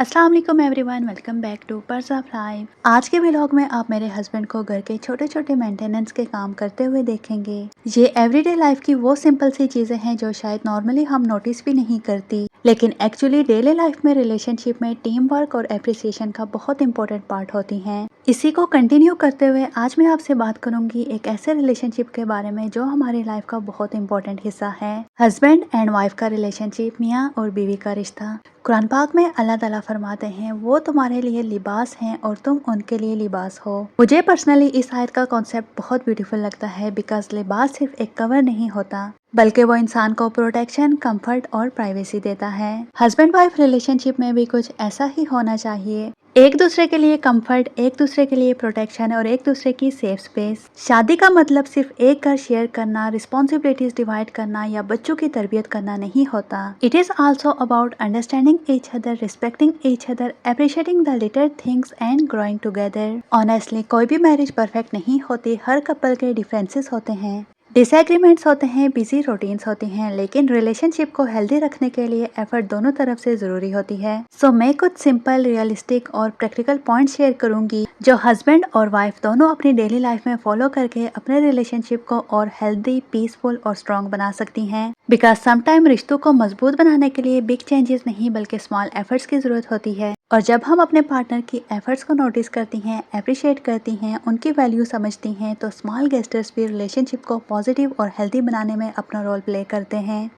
अस्सलाम वालेकुम everyone, welcome back to purse of life. आज के व्लॉग में आप मेरे हस्बैंड को घर के छोटे छोटे मेंटेनेंस के काम करते हुए देखेंगे। ये एवरीडे लाइफ की वो सिंपल सी चीजें हैं जो शायद नॉर्मली हम नोटिस भी नहीं करती, लेकिन एक्चुअली डेली लाइफ में रिलेशनशिप में टीम वर्क और एप्रिसिएशन का बहुत इंपॉर्टेंट पार्ट होती हैं। इसी को कंटिन्यू करते हुए आज मैं आपसे बात करूंगी एक ऐसे रिलेशनशिप के बारे में जो हमारी लाइफ का बहुत इंपॉर्टेंट हिस्सा है, हस्बैंड एंड वाइफ का रिलेशनशिप, मियाँ और बीवी का रिश्ता। कुरान पाक में अल्लाह ताला फरमाते हैं, वो तुम्हारे लिए लिबास हैं और तुम उनके लिए लिबास हो। मुझे पर्सनली इस आयत का कॉन्सेप्ट बहुत ब्यूटीफुल लगता है, बिकॉज लिबास सिर्फ एक कवर नहीं होता बल्कि वो इंसान को प्रोटेक्शन, कंफर्ट और प्राइवेसी देता है। हस्बैंड वाइफ रिलेशनशिप में भी कुछ ऐसा ही होना चाहिए, एक दूसरे के लिए कंफर्ट, एक दूसरे के लिए प्रोटेक्शन और एक दूसरे की सेफ स्पेस। शादी का मतलब सिर्फ एक घर शेयर करना, रिस्पॉन्सिबिलिटीज डिवाइड करना या बच्चों की तरबियत करना नहीं होता। It is also about understanding each other, respecting each other, appreciating the little things and growing together. Honestly कोई भी मैरिज परफेक्ट नहीं होती, हर कपल के डिफरेंसेस होते हैं, डिसएग्रीमेंट्स होते हैं, बिजी रूटीन्स होती हैं, लेकिन रिलेशनशिप को हेल्दी रखने के लिए एफर्ट दोनों तरफ से जरूरी होती है। सो मैं कुछ सिंपल, रियलिस्टिक और प्रैक्टिकल पॉइंट शेयर करूंगी जो हस्बैंड और वाइफ दोनों अपनी डेली लाइफ में फॉलो करके अपने रिलेशनशिप को और हेल्दी, पीसफुल और स्ट्रॉन्ग बना सकती हैं। बिकॉज समटाइम रिश्तों को मजबूत बनाने के लिए बिग चेंजेस नहीं बल्कि स्मॉल एफर्ट्स की जरूरत होती है। और जब हम अपने पार्टनर की एफर्ट्स को नोटिस करती हैं, अप्रिशिएट करती हैं, उनकी वैल्यू समझती हैं, तो स्मॉल गेस्टर्स भी रिलेशनशिप को पॉजिटिव और हेल्दी बनाने में अपना रोल प्ले करते हैं।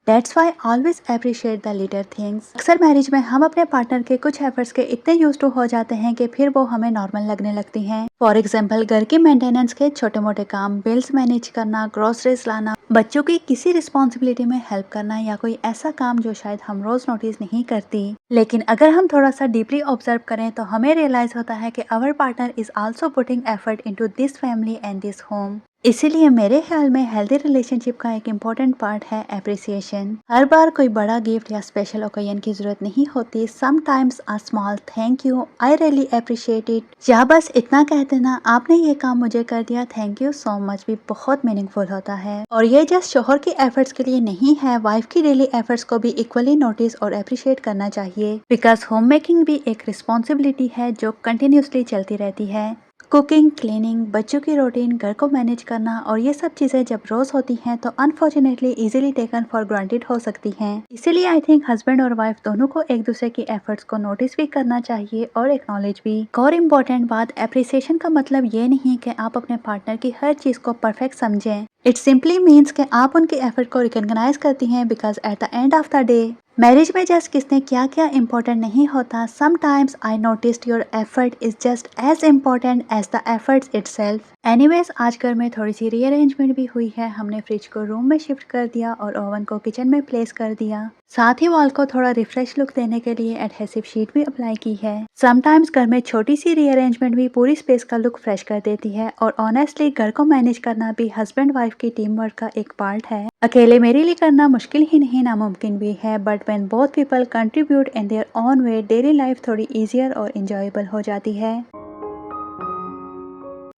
That's why always appreciate the little things। अक्सर मैरिज में हम अपने पार्टनर के कुछ एफर्ट्स के इतने यूज्ड टू हो जाते हैं कि फिर वो हमें नॉर्मल लगने लगती हैं। फॉर एग्जाम्पल, घर की मेंटेनेंस के छोटे मोटे काम, बिल्स मैनेज करना, ग्रोसरीज लाना, बच्चों की किसी रिस्पॉन्सिबिलिटी में हेल्प करना या कोई ऐसा काम जो शायद हम रोज नोटिस नहीं करती, लेकिन अगर हम थोड़ा सा डीपली ऑब्जर्व करें तो हमें रियलाइज होता है कि our partner is also putting effort into this family and this home. इसीलिए मेरे ख्याल में हेल्दी रिलेशनशिप का एक इम्पोर्टेंट पार्ट है एप्रिसिएशन। हर बार कोई बड़ा गिफ्ट या स्पेशल ओकेजन की जरूरत नहीं होती। Sometimes a small thank you, I really appreciate it, या बस इतना कह देना, आपने ये काम मुझे कर दिया, थैंक यू सो मच, भी बहुत मीनिंगफुल होता है। और ये जस्ट शोहर की एफर्ट्स के लिए नहीं है, वाइफ की डेली एफर्ट्स को भी इक्वली नोटिस और अप्रिशिएट करना चाहिए। बिकॉज होम मेकिंग भी एक रिस्पॉन्सिबिलिटी है जो कंटिन्यूसली चलती रहती है। कुकिंग, क्लीनिंग, बच्चों की रूटीन, घर को मैनेज करना, और ये सब चीजें जब रोज होती हैं तो unfortunately easily taken for granted हो सकती हैं। इसीलिए आई थिंक हस्बैंड और वाइफ दोनों को एक दूसरे की एफर्ट्स को नोटिस भी करना चाहिए और एक्नॉलेज भी। एक और इम्पोर्टेंट बात, एप्रिसिएशन का मतलब ये नहीं कि आप अपने पार्टनर की हर चीज को परफेक्ट समझें। इट सिंपली मीन्स कि आप उनके एफर्ट को रिकॉग्नाइज करती हैं, because at the end of the day marriage में जस्ट किसने क्या क्या इम्पोर्टेंट नहीं होता। Sometimes I noticed your effort is just as important as the efforts itself. Anyways, आज घर में थोड़ी सी रीअरेंजमेंट भी हुई है। हमने फ्रिज को रूम में शिफ्ट कर दिया और ओवन को किचन में प्लेस कर दिया। साथ ही वॉल को थोड़ा रिफ्रेश लुक देने के लिए एडहेसिव शीट भी अप्लाई की है। समटाइम्स घर में छोटी सी रीअरेंजमेंट भी पूरी स्पेस का लुक फ्रेश कर देती है। और ऑनेस्टली घर को मैनेज करना भी हस्बैंड वाइफ की टीम वर्क का एक पार्ट है। अकेले मेरे लिए करना मुश्किल ही नहीं, नामुमकिन भी है, but when both people contribute in their own way, daily life थोड़ी इजियर और इंजॉयबल हो जाती है।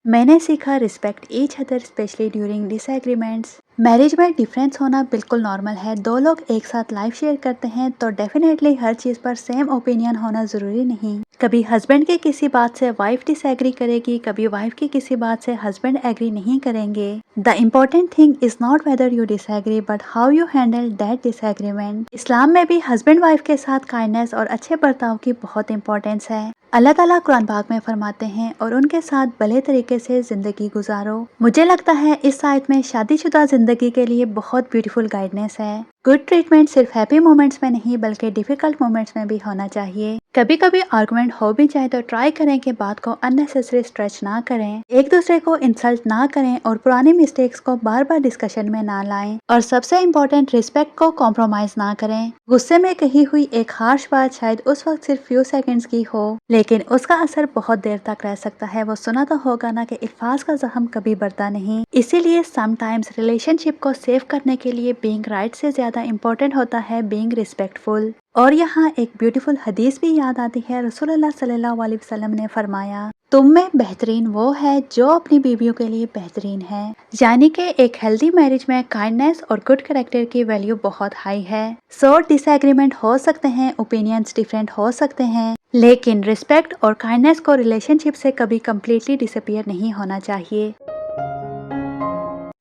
मैंने सीखा respect each other, specially during disagreements. Marriage में डिफरेंस होना बिल्कुल नॉर्मल है। दो लोग एक साथ लाइफ शेयर करते हैं तो डेफिनेटली हर चीज पर सेम ओपिनियन होना जरूरी नहीं। कभी हस्बैंड की किसी बात से वाइफ डिसएग्री करेगी, कभी वाइफ की किसी बात से हस्बैंड एग्री नहीं करेंगे। The important thing is not whether you disagree but how you handle that disagreement. इस्लाम में भी हस्बैंड वाइफ के साथ काइंडनेस और अच्छे बर्ताव की बहुत इंपॉर्टेंस है। अल्लाह ताला कुरान पाक में फरमाते हैं, और उनके साथ भले तरीके से जिंदगी गुजारो। मुझे लगता है इस आयत में शादीशुदा जिंदगी के लिए बहुत ब्यूटीफुल गाइडेंस है। गुड ट्रीटमेंट सिर्फ हैप्पी मोमेंट्स में नहीं बल्कि डिफिकल्ट मोमेंट्स में भी होना चाहिए। कभी कभी आर्गुमेंट हो भी जाए तो ट्राई करें कि बात को अननेसेसरी स्ट्रेच ना करें, एक दूसरे को इंसल्ट ना करें और पुरानी मिस्टेक्स को बार बार डिस्कशन में ना लाएं। और सबसे इम्पोर्टेंट, रिस्पेक्ट को कॉम्प्रोमाइज ना करें। गुस्से में कही हुई एक हार्श बात शायद उस वक्त सिर्फ फ्यू सेकंड्स की हो, लेकिन उसका असर बहुत देर तक रह सकता है। वो सुना तो होगा ना कि अल्फाज का जख्म कभी बढ़ता नहीं। इसीलिए समटाइम्स रिलेशनशिप को सेव करने के लिए बीइंग राइट से ज्यादा इम्पोर्टेंट होता है बीइंग रिस्पेक्टफुल। और यहाँ एक ब्यूटीफुल हदीस भी याद आती है। रसूलुल्लाह सल्लल्लाहु अलैहि वसल्लम ने फरमाया, तुम में बेहतरीन वो है जो अपनी बीवियों के लिए बेहतरीन है। यानी कि एक हेल्दी मैरिज में काइंडनेस और गुड कैरेक्टर की वैल्यू बहुत हाई है। सो डिसएग्रीमेंट हो सकते हैं, ओपिनियंस डिफरेंट हो सकते हैं, लेकिन रिस्पेक्ट और काइंडनेस को रिलेशनशिप से कभी कम्प्लीटली डिसअपियर नहीं होना चाहिए।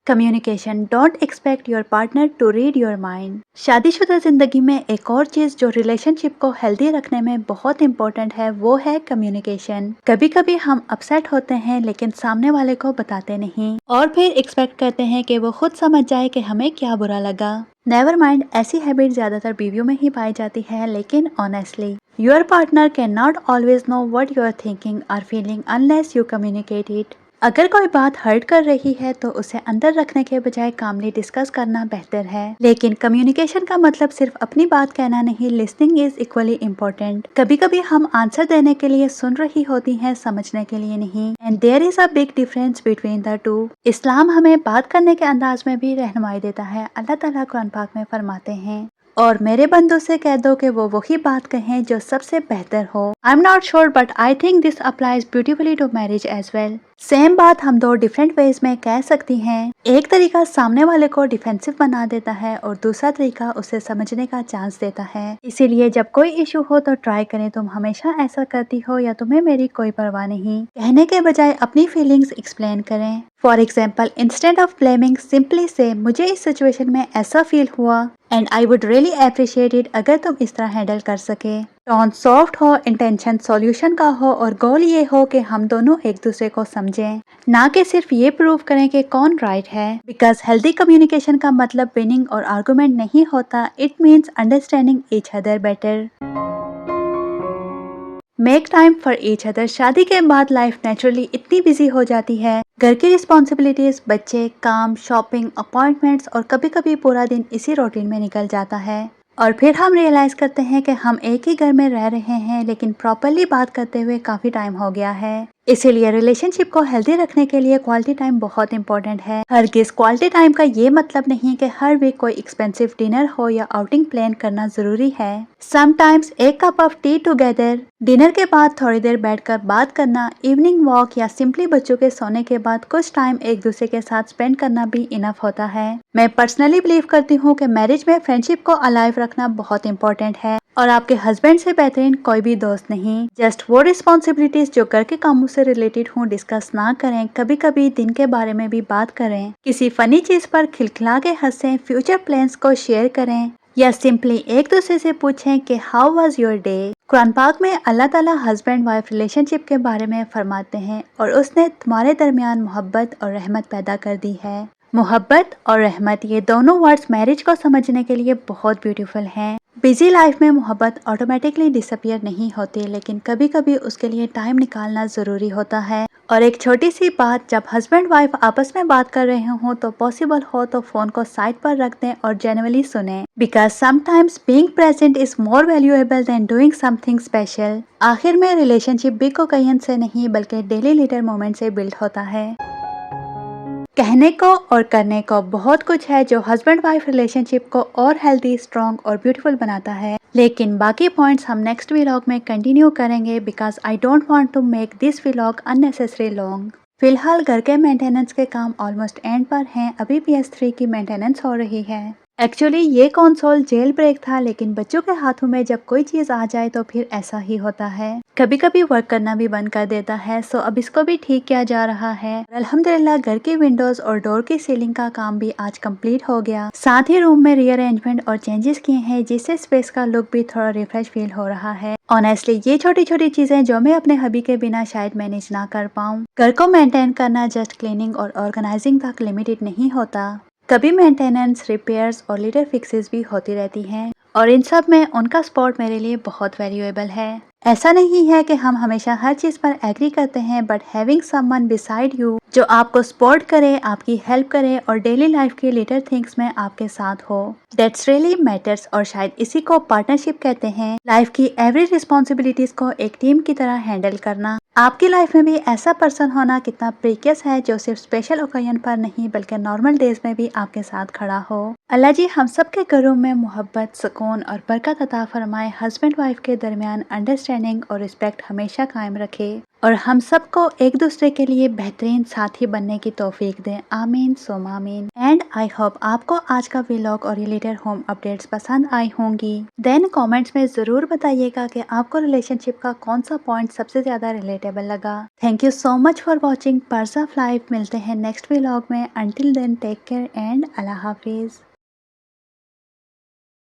Communication, don't expect your partner to read your mind. शादीशुदा जिंदगी में एक और चीज जो रिलेशनशिप को हेल्दी रखने में बहुत इम्पोर्टेंट है वो है कम्युनिकेशन। कभी कभी हम अपसेट होते हैं लेकिन सामने वाले को बताते नहीं और फिर एक्सपेक्ट करते हैं कि वो खुद समझ जाए कि हमें क्या बुरा लगा। नेवर माइंड, ऐसी हैबिट ज्यादातर बीवियों में ही पाई जाती है, लेकिन honestly your partner can not always know what you are thinking और feeling unless you communicate it. अगर कोई बात हर्ट कर रही है तो उसे अंदर रखने के बजाय कामली डिस्कस करना बेहतर है। लेकिन कम्युनिकेशन का मतलब सिर्फ अपनी बात कहना नहीं, लिसनिंग इज इक्वली इम्पोर्टेंट। कभी कभी हम आंसर देने के लिए सुन रही होती हैं, समझने के लिए नहीं। And there is a big difference between the two. इस्लाम हमें बात करने के अंदाज में भी रहनुमाई देता है। अल्लाह ताला कुरान पाक में फरमाते हैं, और मेरे बंदों से कह दो कि वो वही बात कहें जो सबसे बेहतर हो। I am not sure but I think this applies beautifully to marriage as well. Same बात हम दो डिफरेंट वेज में कह सकती हैं। एक तरीका सामने वाले को डिफेंसिव बना देता है और दूसरा तरीका उसे समझने का चांस देता है। इसीलिए जब कोई इशू हो तो ट्राई करें, तुम हमेशा ऐसा करती हो या तुम्हें मेरी कोई परवाह नहीं, कहने के बजाय अपनी फीलिंग्स एक्सप्लेन करें। For example, instead of blaming simply से मुझे इस सिचुएशन में ऐसा फील हुआ and I would really appreciate it अगर तुम इस तरह हैंडल कर सके। टोन सॉफ्ट हो, इंटेंशन सॉल्यूशन का हो और गोल ये हो कि हम दोनों एक दूसरे को समझें, ना कि सिर्फ ये प्रूव करें कि कौन राइट है। बिकॉज हेल्दी कम्युनिकेशन का मतलब विनिंग और आर्गुमेंट नहीं होता, it means understanding each other better. Make time for each other. शादी के बाद लाइफ नेचुरली इतनी बिजी हो जाती है, घर की रिस्पॉन्सिबिलिटीज, बच्चे, काम, शॉपिंग, अपॉइंटमेंट्स और कभी कभी पूरा दिन इसी रूटीन में निकल जाता है। और फिर हम रियलाइज करते हैं कि हम एक ही घर में रह रहे हैं लेकिन प्रॉपरली बात करते हुए काफी टाइम हो गया है। इसीलिए रिलेशनशिप को हेल्दी रखने के लिए क्वालिटी टाइम बहुत इंपॉर्टेंट है। हरगिज़ क्वालिटी टाइम का ये मतलब नहीं कि हर वीक कोई एक्सपेंसिव डिनर हो या आउटिंग प्लान करना जरूरी है। समटाइम्स एक cup of T together, dinner के बाद थोड़ी देर बैठकर बात करना, इवनिंग वॉक या सिंपली बच्चों के सोने के बाद कुछ टाइम एक दूसरे के साथ स्पेंड करना भी इनफ होता है। मैं पर्सनली बिलीव करती हूँ कि मैरिज में फ्रेंडशिप को अलाइव रखना बहुत इंपॉर्टेंट है और आपके हस्बैंड से बेहतरीन कोई भी दोस्त नहीं। जस्ट वो रिस्पॉन्सिबिलिटीज जो घर के कामों से रिलेटेड हूँ डिस्कस ना करें, कभी कभी दिन के बारे में भी बात करें, किसी फनी चीज पर खिलखिला के हंसें, फ्यूचर प्लान्स को शेयर करें या सिंपली एक दूसरे से पूछें कि how was your day. Quran पाक में अल्लाह ताला हस्बैंड वाइफ रिलेशनशिप के बारे में फरमाते हैं, और उसने तुम्हारे दरमियान मोहब्बत और रहमत पैदा कर दी है। मोहब्बत और रहमत, ये दोनों वर्ड्स मैरिज को समझने के लिए बहुत ब्यूटीफुल हैं। बिजी लाइफ में मोहब्बत ऑटोमेटिकली डिसअपियर नहीं होती, लेकिन कभी कभी उसके लिए टाइम निकालना जरूरी होता है। और एक छोटी सी बात, जब हस्बैंड वाइफ आपस में बात कर रहे हों तो पॉसिबल हो तो फोन को साइड पर रख दें और जेन्युइनली सुनें, because sometimes being present is more valuable then doing something special. आखिर में रिलेशनशिप बिग ओकेजन से नहीं बल्कि डेली लिटिल मोमेंट से बिल्ड होता है। कहने को और करने को बहुत कुछ है जो हस्बैंड वाइफ रिलेशनशिप को और हेल्दी, स्ट्रॉन्ग और ब्यूटीफुल बनाता है, लेकिन बाकी पॉइंट्स हम नेक्स्ट व्लॉग में कंटिन्यू करेंगे because I don't want to make this vlog unnecessary long. फिलहाल घर के मेंटेनेंस के काम ऑलमोस्ट एंड पर हैं, अभी PS3 की मेंटेनेंस हो रही है। एक्चुअली ये कंसोल जेल ब्रेक था, लेकिन बच्चों के हाथों में जब कोई चीज आ जाए तो फिर ऐसा ही होता है, कभी कभी वर्क करना भी बंद कर देता है। सो अब इसको भी ठीक किया जा रहा है। अल्हम्दुलिल्लाह घर की विंडोज और डोर की सीलिंग का काम भी आज कंप्लीट हो गया। साथ ही रूम में रीअरेंजमेंट और चेंजेस किए हैं, जिससे स्पेस का लुक भी थोड़ा रिफ्रेश फील हो रहा है। ऑनेस्टली ये छोटी छोटी चीजें जो मैं अपने हबी के बिना शायद मैनेज ना कर पाऊँ। घर को मेंटेन करना जस्ट क्लीनिंग और ऑर्गेनाइजिंग तक लिमिटेड नहीं होता, कभी मेंटेनेंस, रिपेयर्स और लिटिल फिक्सेस भी होती रहती हैं, और इन सब में उनका सपोर्ट मेरे लिए बहुत वैल्यूएबल है। ऐसा नहीं है कि हम हमेशा हर चीज पर एग्री करते हैं, but having someone beside you जो आपको सपोर्ट करे, आपकी हेल्प करे और डेली लाइफ की लिटिल थिंग्स में आपके साथ हो, दैट्स रियली मैटर्स। और शायद इसी को पार्टनरशिप कहते हैं। लाइफ की एवरी रिस्पॉन्सिबिलिटीज को एक टीम की तरह हैंडल करना। आपकी लाइफ में भी ऐसा पर्सन होना कितना प्रीशियस है जो सिर्फ स्पेशल ओकेजन पर नहीं बल्कि नॉर्मल डेज में भी आपके साथ खड़ा हो। अल्लाह जी हम सब के घरों में मोहब्बत, सुकून और बरकत अता फरमाए, हस्बैंड वाइफ के दरमियान अंडरस्टैंडिंग और रिस्पेक्ट हमेशा कायम रखे और हम सबको एक दूसरे के लिए बेहतरीन साथी बनने की तौफीक दें। आमीन सोम आमीन। एंड आई होप आपको आज का व्लॉग और रिलेटेड होम अपडेट्स पसंद आई होंगी। देन कमेंट्स में ज़रूर बताइएगा कि आपको रिलेशनशिप का कौन सा पॉइंट सबसे ज़्यादा रिलेटेबल लगा। Thank you so much for watching purse of life. मिलते हैं नेक्स्ट व्लॉग में। Until then take care and अल्लाह हाफिज़।